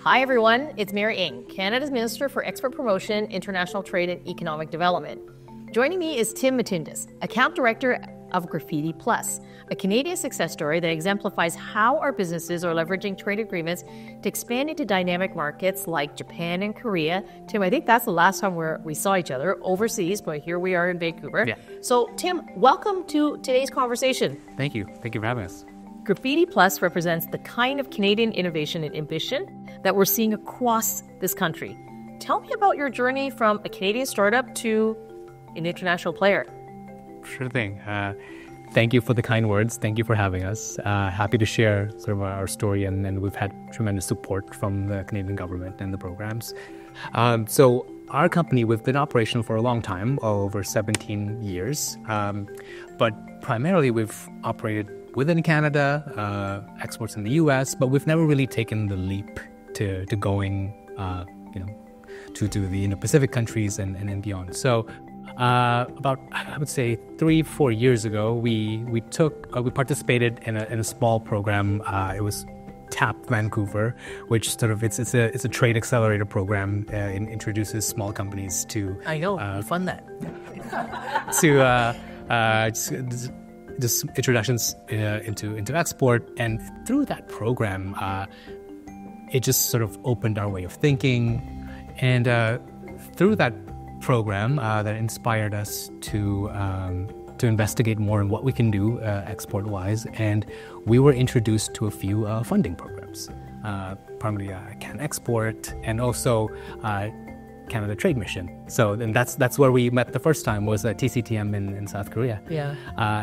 Hi everyone, it's Mary Ng, Canada's Minister for Export Promotion, International Trade and Economic Development. Joining me is Tim Matindas, Account Director of Graffiti Plus, a Canadian success story that exemplifies how our businesses are leveraging trade agreements to expand into dynamic markets like Japan and Korea. Tim, I think that's the last time we saw each other overseas, but here we are in Vancouver. Yeah. So Tim, welcome to today's conversation. Thank you. Thank you for having us. Graffiti Plus represents the kind of Canadian innovation and ambition that we're seeing across this country. Tell me about your journey from a Canadian startup to an international player. Sure thing. Thank you for the kind words. Thank you for having us. Happy to share sort of our story, and we've had tremendous support from the Canadian government and the programs. So our company, we've been operational for a long time, over 17 years, but primarily we've operated within Canada, exports in the U.S., but we've never really taken the leap to going, to the Indo-Pacific countries and beyond. So about, I would say, 3-4 years ago, we participated in a small program. It was TAP Vancouver, which sort of it's a trade accelerator program. It introduces small companies to. I know, you fund that. Just introductions into export, and through that program, it just sort of opened our way of thinking, and through that program, that inspired us to investigate more in what we can do export-wise, and we were introduced to a few funding programs, primarily CanExport, and also Canada Trade Mission. So then that's where we met the first time, was at TCTM in South Korea. Yeah.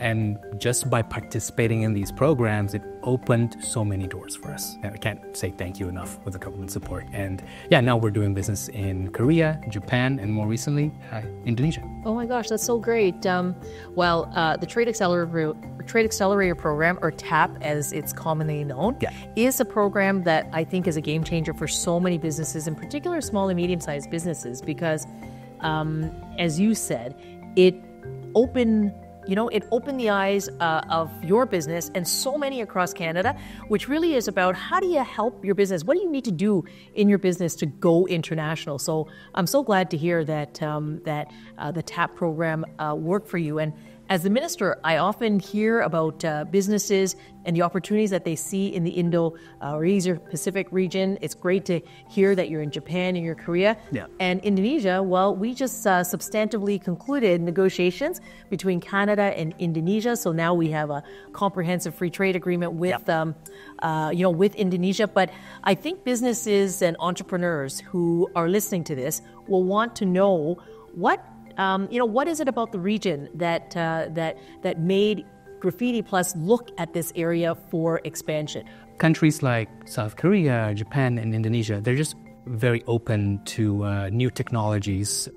And just by participating in these programs, it opened so many doors for us. I can't say thank you enough for the government support. And yeah, now we're doing business in Korea, Japan, and more recently, Indonesia. Oh my gosh, that's so great. The Trade Accelerator Program, or TAP as it's commonly known, is a program that I think is a game changer for so many businesses, in particular small and medium-sized businesses, because as you said, it opened the eyes of your business and so many across Canada, which really is about how do you help your business? What do you need to do in your business to go international? So I'm so glad to hear that the TAP program worked for you. And as the minister, I often hear about businesses and the opportunities that they see in the Indo or Asia-Pacific region. It's great to hear that you're in Japan and you're Korea. Yeah. And Indonesia, well, we just substantively concluded negotiations between Canada and Indonesia. So now we have a comprehensive free trade agreement with, with Indonesia. But I think businesses and entrepreneurs who are listening to this will want to know what is it about the region that made Graffiti Plus look at this area for expansion? Countries like South Korea, Japan, and Indonesia, they're just very open to new technologies,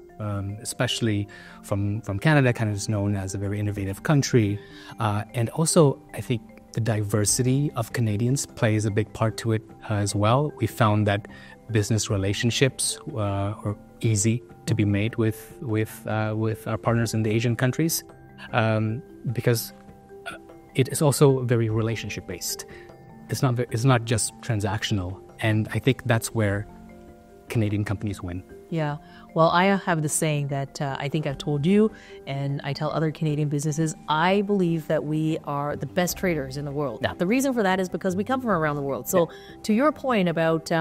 especially from Canada. Canada is known as a very innovative country. And also, I think the diversity of Canadians plays a big part to it as well. We found that business relationships are easy to be made with our partners in the Asian countries, because it is also very relationship based. It's not just transactional, and I think that's where Canadian companies win. Yeah. Well, I have the saying that I think I've told you, and I tell other Canadian businesses, I believe that we are the best traders in the world. Yeah. The reason for that is because we come from around the world. So to your point about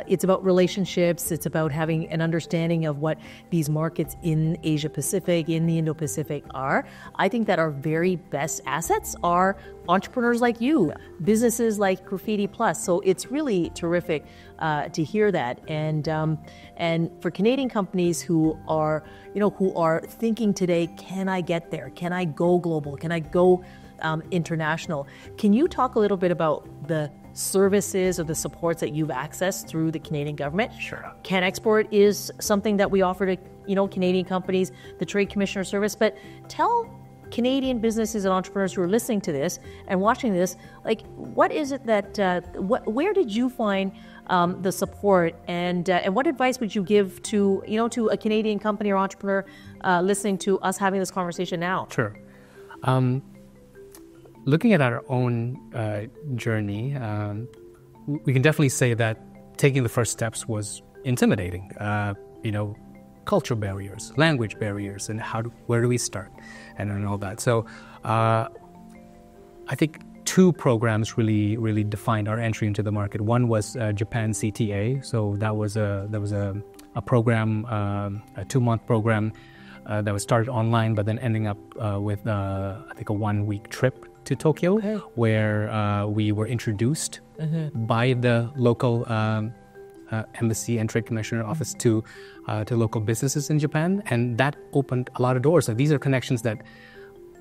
it's about relationships, it's about having an understanding of what these markets in Asia Pacific, in the Indo-Pacific are. I think that our very best assets are entrepreneurs like you, businesses like Graffiti Plus. So it's really terrific to hear that. And for Canadian companies who are thinking today, can I get there? Can I go global? Can I go international? Can you talk a little bit about the services or the supports that you've accessed through the Canadian government? Sure. CanExport is something that we offer to Canadian companies, the Trade Commissioner Service. But tell Canadian businesses and entrepreneurs who are listening to this and watching this, like, what is it that where did you find the support, and what advice would you give to a Canadian company or entrepreneur listening to us having this conversation now? Sure. Looking at our own journey, we can definitely say that taking the first steps was intimidating. Cultural barriers, language barriers, and where do we start, and all that. So I think two programs really defined our entry into the market. One was Japan CTA. So that was a program, a 2-month program that was started online, but then ending up with I think a 1-week trip to Tokyo, where we were introduced by the local embassy and trade commissioner office to local businesses in Japan, and that opened a lot of doors. So these are connections that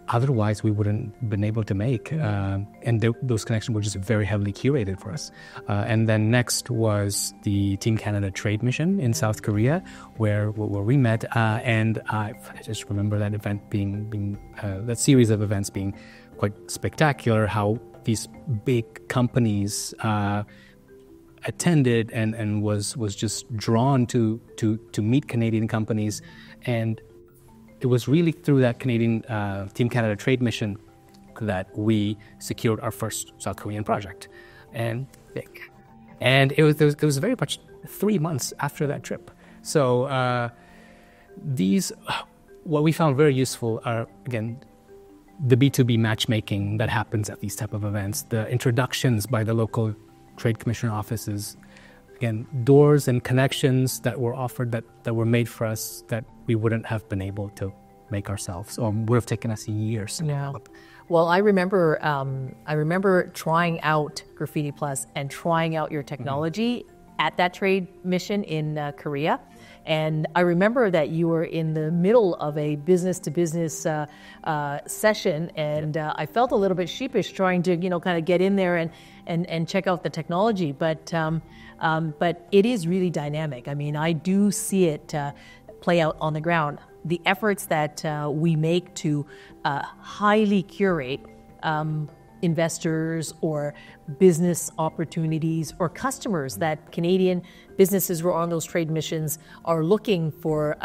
otherwise we wouldn't been able to make, and those connections were just very heavily curated for us. And then next was the Team Canada Trade Mission in South Korea, where we met, and I just remember that event being that series of events being quite spectacular. How these big companies attended and was just drawn to meet Canadian companies, and it was really through that Canadian Team Canada Trade Mission that we secured our first South Korean project, and it was very much 3 months after that trip. So what we found very useful are, again, the B2B matchmaking that happens at these type of events, the introductions by the local trade commissioner offices, again, doors and connections that were offered that were made for us that we wouldn't have been able to make ourselves, or would have taken us years to develop. Well, I remember trying out Graffiti Plus and trying out your technology at that trade mission in Korea. And I remember that you were in the middle of a business-to-business session, and I felt a little bit sheepish trying to, kind of get in there and check out the technology. But it is really dynamic. I mean, I do see it play out on the ground. The efforts that we make to highly curate investors or business opportunities or customers that Canadian businesses who are on those trade missions are looking for.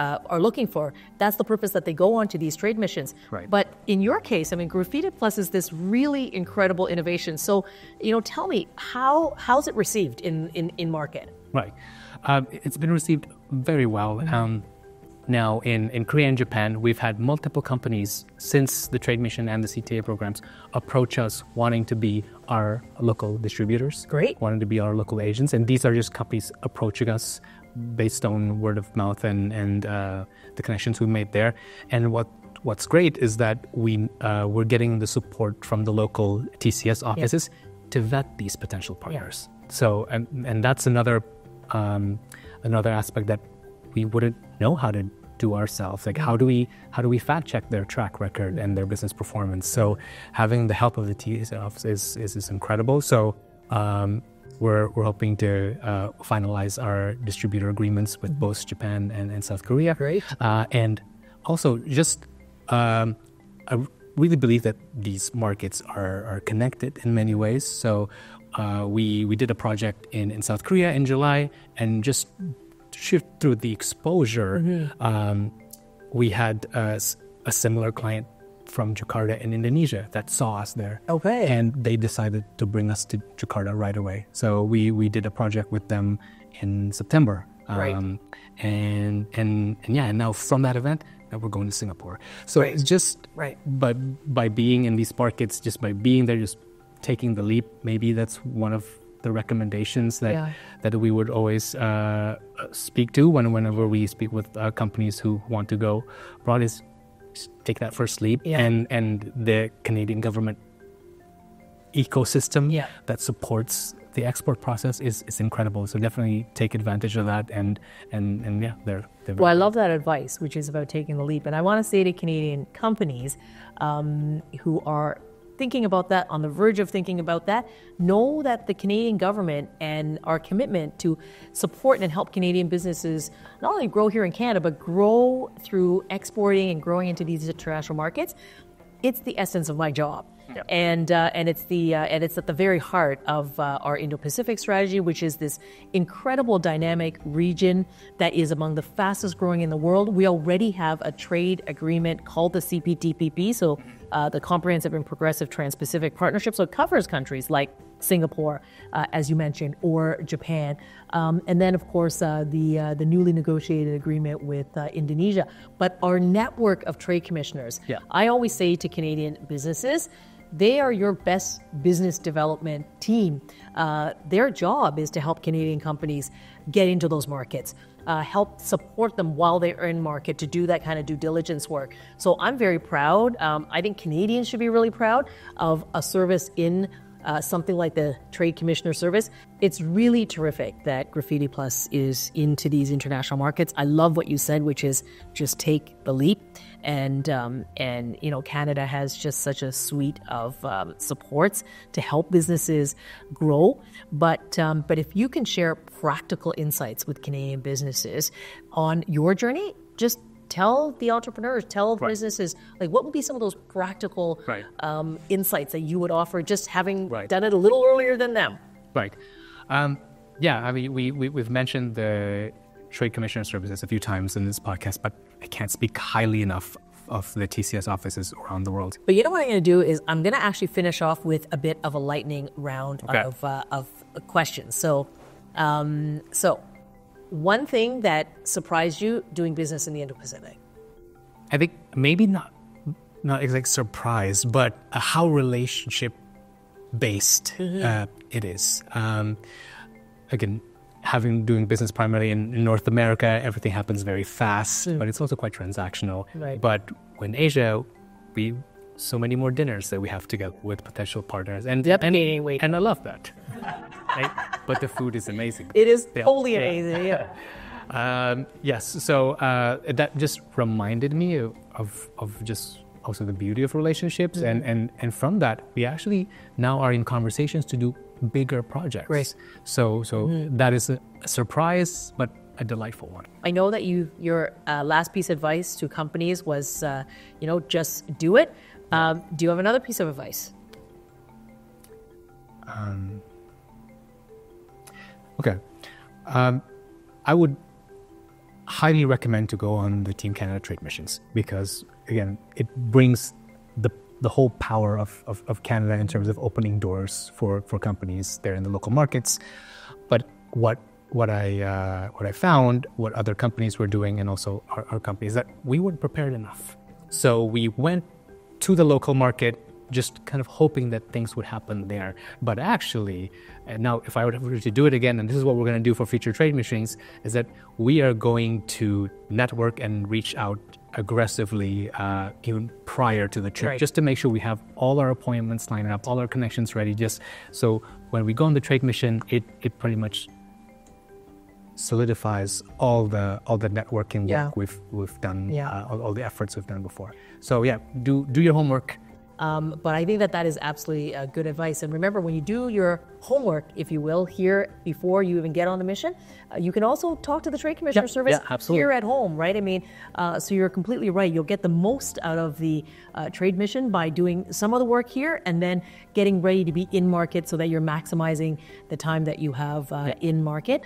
That's the purpose that they go on to these trade missions. Right. But in your case, I mean, Graffiti Plus is this really incredible innovation. So, tell me, how's it received in market? Right. It's been received very well. Now, in Korea and Japan, we've had multiple companies since the trade mission and the CTA programs approach us wanting to be our local distributors. Great. Wanting to be our local agents. And these are just companies approaching us based on word of mouth and the connections we made there. And what's great is that we're getting the support from the local TCS offices to vet these potential partners. So, and that's another aspect that we wouldn't know how to do ourselves. Like, how do we fact check their track record and their business performance? So having the help of the TCS office is incredible. So we're hoping to finalize our distributor agreements with both Japan and South Korea. Great. And also just I really believe that these markets are connected in many ways. So we did a project in South Korea in July, and just shift through the exposure, we had a similar client from Jakarta in Indonesia that saw us there. Okay. And they decided to bring us to Jakarta right away. So we did a project with them in September. Right. And now from that event, now we're going to Singapore. So it's just, but by being in these markets, just by being there, just taking the leap, maybe that's one of the recommendations that we would always speak to whenever we speak with companies who want to go abroad, is take that first leap. And the Canadian government ecosystem that supports the export process is incredible. So definitely take advantage of that. And they're well, I love that advice, which is about taking the leap. And I want to say to Canadian companies who are thinking about that, on the verge of thinking about that, know that the Canadian government and our commitment to support and help Canadian businesses not only grow here in Canada, but grow through exporting and growing into these international markets, it's the essence of my job. Yep. And it's at the very heart of our Indo-Pacific strategy, which is this incredible dynamic region that is among the fastest growing in the world. We already have a trade agreement called the CPTPP, so the Comprehensive and Progressive Trans-Pacific Partnership. So it covers countries like Singapore, as you mentioned, or Japan. And then, of course, the newly negotiated agreement with Indonesia. But our network of trade commissioners, I always say to Canadian businesses, they are your best business development team. Their job is to help Canadian companies get into those markets, help support them while they're in market to do that kind of due diligence work. So I'm very proud. I think Canadians should be really proud of a service in something like the Trade Commissioner Service. It's really terrific that Graffiti Plus is into these international markets. I love what you said, which is just take the leap. And you know, Canada has just such a suite of supports to help businesses grow. But if you can share practical insights with Canadian businesses on your journey, just tell the entrepreneurs, tell businesses, like what would be some of those practical insights that you would offer, just having done it a little earlier than them? Right. Yeah, I mean, we've mentioned the Trade Commissioner Services a few times in this podcast, but I can't speak highly enough of the TCS offices around the world. But you know what I'm going to do is I'm going to actually finish off with a bit of a lightning round of questions. So one thing that surprised you doing business in the Indo-Pacific? I think maybe not exactly surprised, but how relationship based it is. Again, doing business primarily in North America, everything happens very fast, but it's also quite transactional. Right. But when Asia, so many more dinners that we have to get with potential partners, and gaining weight. And I love that. Right? But the food is amazing. It is totally amazing. Yes. So that just reminded me of just also the beauty of relationships, and from that we actually now are in conversations to do bigger projects. Great. So that is a surprise, but a delightful one. I know that your last piece of advice to companies was, just do it. Do you have another piece of advice? Okay. I would highly recommend to go on the Team Canada trade missions, because again, it brings the whole power of Canada in terms of opening doors for companies there in the local markets. But what I found, what other companies were doing, and also our companies, that we weren't prepared enough. So we went to the local market just kind of hoping that things would happen there. But actually, and now if I were to do it again, and this is what we're going to do for future trade missions, is that we are going to network and reach out aggressively even prior to the trip, just to make sure we have all our appointments lined up, all our connections ready, just so when we go on the trade mission, it pretty much solidifies all the networking work we've done, all the efforts we've done before. So do your homework. But I think that is absolutely good advice. And remember, when you do your homework, if you will, here before you even get on the mission, you can also talk to the Trade Commissioner Service here at home, right? I mean, so you're completely right. You'll get the most out of the trade mission by doing some of the work here and then getting ready to be in market so that you're maximizing the time that you have in market.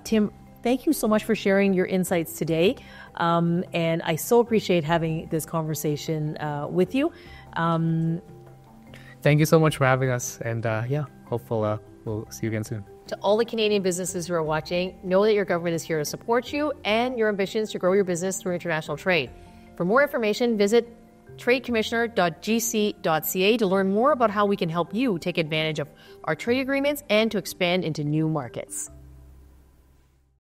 Tim, thank you so much for sharing your insights today. And I so appreciate having this conversation with you. Thank you so much for having us, and hopefully we'll see you again soon. To all the Canadian businesses who are watching, know that your government is here to support you and your ambitions to grow your business through international trade. For more information, visit tradecommissioner.gc.ca to learn more about how we can help you take advantage of our trade agreements and to expand into new markets.